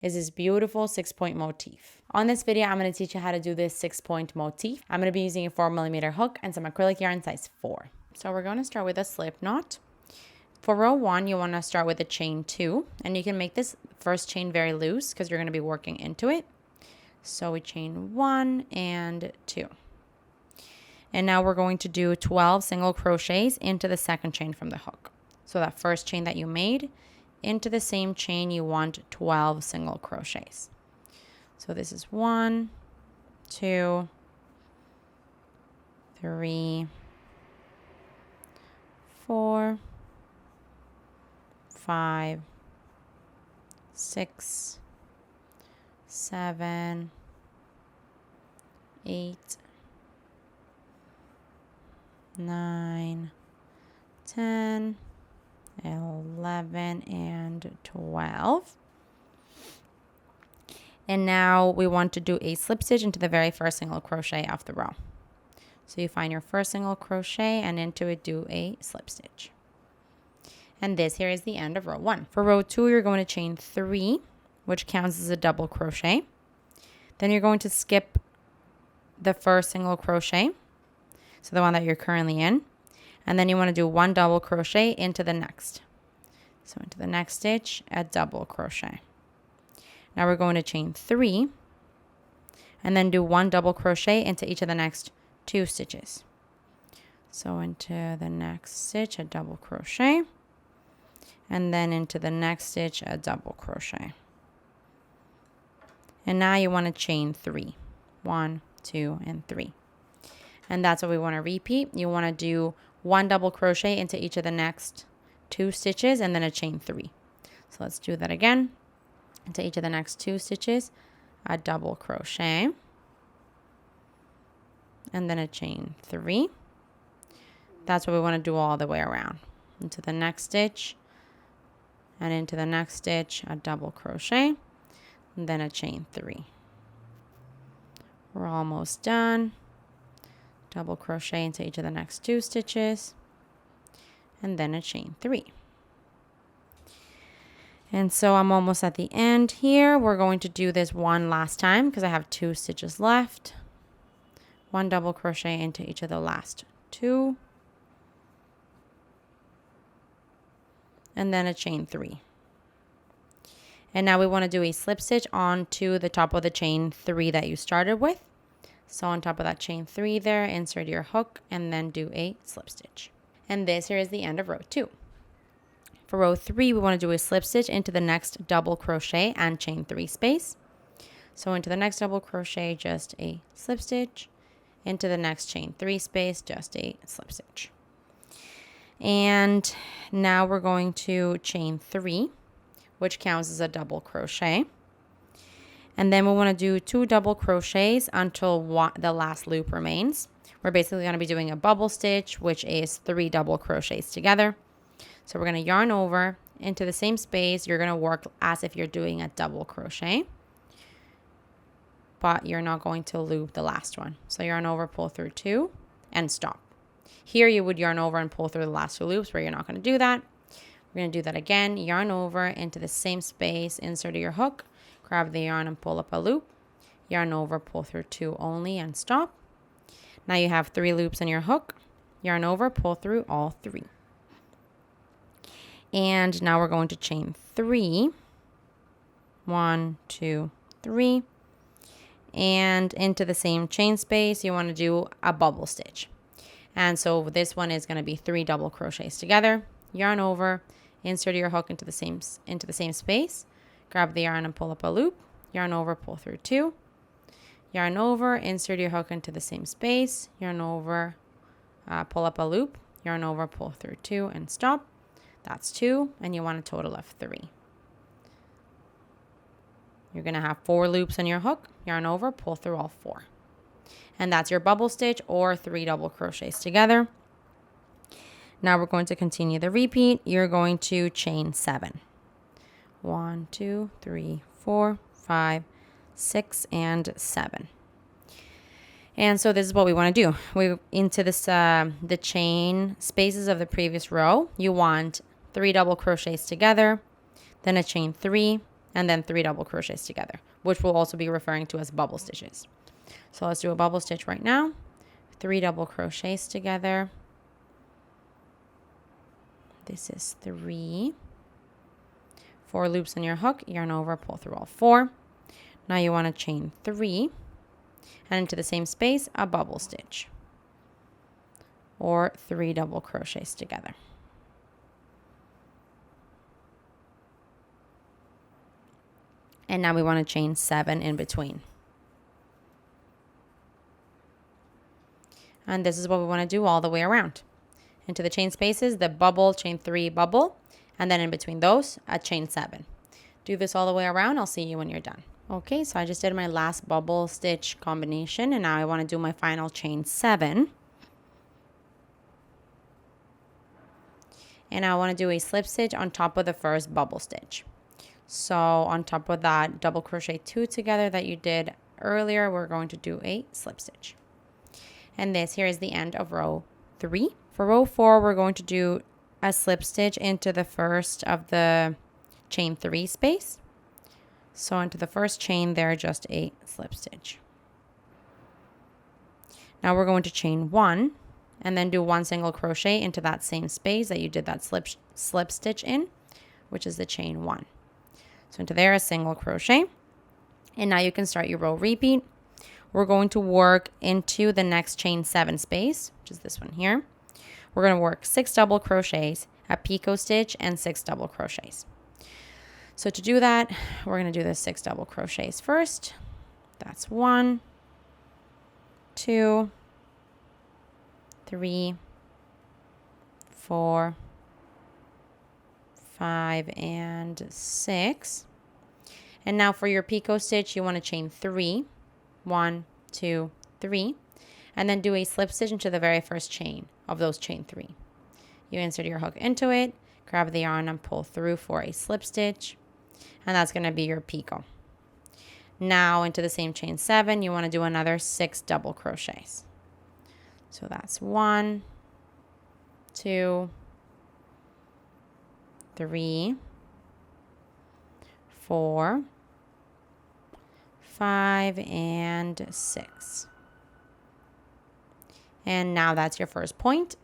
is this beautiful 6-point motif. On this video, I'm going to teach you how to do this 6-point motif. I'm going to be using a 4mm hook and some acrylic yarn size 4. So we're going to start with a slip knot. For row 1, you want to start with a chain 2, and you can make this first chain very loose because you're going to be working into it. So we chain 1 and 2. And now we're going to do 12 single crochets into the second chain from the hook. So that first chain that you made, into the same chain you want 12 single crochets. So this is 1, 2, 3, 4, 5, 6, 7, 8, 9, 10, 11, and 12. And now we want to do a slip stitch into the very first single crochet of the row. So you find your first single crochet and into it do a slip stitch. And this here is the end of row 1. For row 2, you're going to chain 3, which counts as a double crochet. Then you're going to skip the first single crochet, so the one that you're currently in. And then you want to do 1 double crochet into the next. So into the next stitch, a double crochet. Now we're going to chain 3 and then do 1 double crochet into each of the next 2 stitches. So into the next stitch, a double crochet, and then into the next stitch, a double crochet. And now you want to chain 3. 1, 2, and 3. And that's what we want to repeat. You want to do 1 double crochet into each of the next 2 stitches and then a chain 3. So let's do that again. Into each of the next 2 stitches, a double crochet, and then a chain 3. That's what we want to do all the way around. Into the next stitch, and into the next stitch, a double crochet, and then a chain 3. We're almost done. Double crochet into each of the next 2 stitches, and then a chain 3. And so I'm almost at the end here. We're going to do this one last time because I have 2 stitches left. 1 double crochet into each of the last 2, and then a chain 3. And now we want to do a slip stitch onto the top of the chain 3 that you started with. So on top of that chain 3 there, insert your hook and then do a slip stitch. And this here is the end of row 2. For row 3, we want to do a slip stitch into the next double crochet and chain 3 space. So into the next double crochet, just a slip stitch. Into the next chain 3 space, just a slip stitch. And now we're going to chain 3, which counts as a double crochet. And then we want to do 2 double crochets until the last loop remains. We're basically going to be doing a bubble stitch, which is 3 double crochets together. So we're going to yarn over into the same space. You're going to work as if you're doing a double crochet, but you're not going to loop the last one. So yarn over, pull through 2, and stop. Here you would yarn over and pull through the last 2 loops, where you're not going to do that. We're going to do that again. Yarn over into the same space, insert your hook, grab the yarn and pull up a loop. Yarn over, pull through 2 only, and stop. Now you have 3 loops in your hook. Yarn over, pull through all 3. And now we're going to chain 3. 1, 2, 3. And into the same chain space, you want to do a bubble stitch. And so this one is going to be 3 double crochets together. Yarn over, insert your hook into the same space. Grab the yarn and pull up a loop. Yarn over, pull through 2. Yarn over, insert your hook into the same space. Yarn over, pull up a loop. Yarn over, pull through 2, and stop. That's 2, and you want a total of 3. You're going to have 4 loops in your hook. Yarn over, pull through all 4. And that's your bubble stitch or 3 double crochets together. Now we're going to continue the repeat. You're going to chain 7. 1, 2, 3, 4, 5, 6, and 7. And so this is what we want to do. We into this the chain spaces of the previous row, you want 3 double crochets together, then a chain 3, and then 3 double crochets together, which we'll also be referring to as bubble stitches. So let's do a bubble stitch right now. 3 double crochets together. This is 3. 4 loops on your hook, yarn over, pull through all 4. Now you want to chain 3 and into the same space a bubble stitch or 3 double crochets together. And now we want to chain 7 in between. And this is what we want to do all the way around. Into the chain spaces, the bubble, chain 3, bubble, and then in between those, a chain 7. Do this all the way around. I'll see you when you're done. Okay, so I just did my last bubble stitch combination, and now I want to do my final chain 7. And I want to do a slip stitch on top of the first bubble stitch. So on top of that double crochet 2 together that you did earlier, we're going to do a slip stitch. And this here is the end of row 3. For row 4, we're going to do a slip stitch into the first of the chain 3 space. So into the first chain there, just a slip stitch. Now we're going to chain 1 and then do 1 single crochet into that same space that you did that slip stitch in, which is the chain 1. So into there, a single crochet. And now you can start your row repeat. We're going to work into the next chain 7 space, which is this one here. We're going to work 6 double crochets, a picot stitch, and 6 double crochets. So to do that, we're going to do the 6 double crochets first. That's 1, 2, 3, 4, 5, and 6. And now for your picot stitch, you want to chain 3. 1, 2, 3. And then do a slip stitch into the very first chain of those chain 3. You insert your hook into it, grab the yarn and pull through for a slip stitch. And that's going to be your picot. Now into the same chain 7, you want to do another 6 double crochets. So that's 1, 2, 3, 4, 5, and 6. And now that's your first point.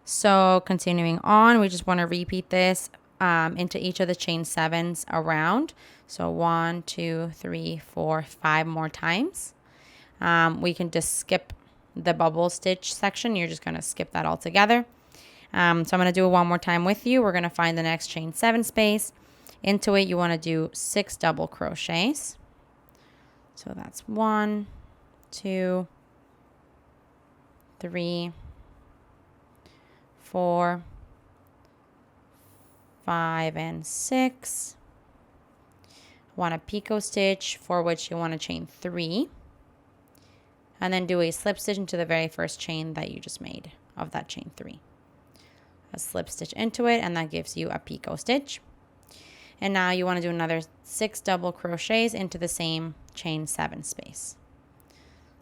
So continuing on, we just want to repeat this into each of the chain 7s around. So 1, 2, 3, 4, 5 more times. We can just skip the bubble stitch section. You're just going to skip that all together. So I'm going to do it one more time with you. We're going to find the next chain 7 space. Into it, you want to do 6 double crochets. So that's 1, 2, 3, 4, 5, and 6. Want a picot stitch, for which you want to chain 3. And then do a slip stitch into the very first chain that you just made of that chain 3. A slip stitch into it, and that gives you a picot stitch. And now you want to do another 6 double crochets into the same chain 7 space.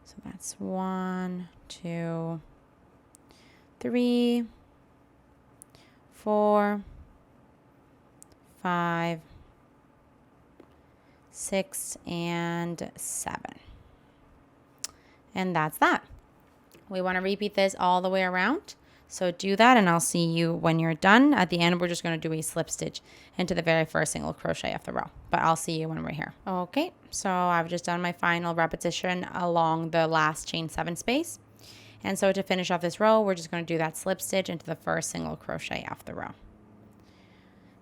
So that's 1, 2, 3, 4, 5, 6, and 7. And that's that. We want to repeat this all the way around. So do that, and I'll see you when you're done. At the end, we're just going to do a slip stitch into the very first single crochet of the row. But I'll see you when we're here. Okay, so I've just done my final repetition along the last chain 7 space. And so to finish off this row, we're just going to do that slip stitch into the first single crochet of the row.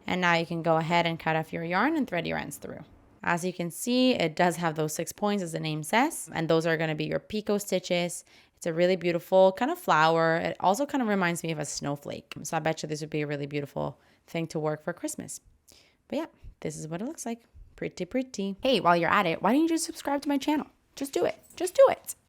And now you can go ahead and cut off your yarn and thread your ends through. As you can see, it does have those 6 points as the name says, and those are going to be your picot stitches. It's a really beautiful kind of flower. It also kind of reminds me of a snowflake. So I bet you this would be a really beautiful thing to work for Christmas. But yeah, this is what it looks like. Pretty, pretty. Hey, while you're at it, why don't you just subscribe to my channel? Just do it. Just do it.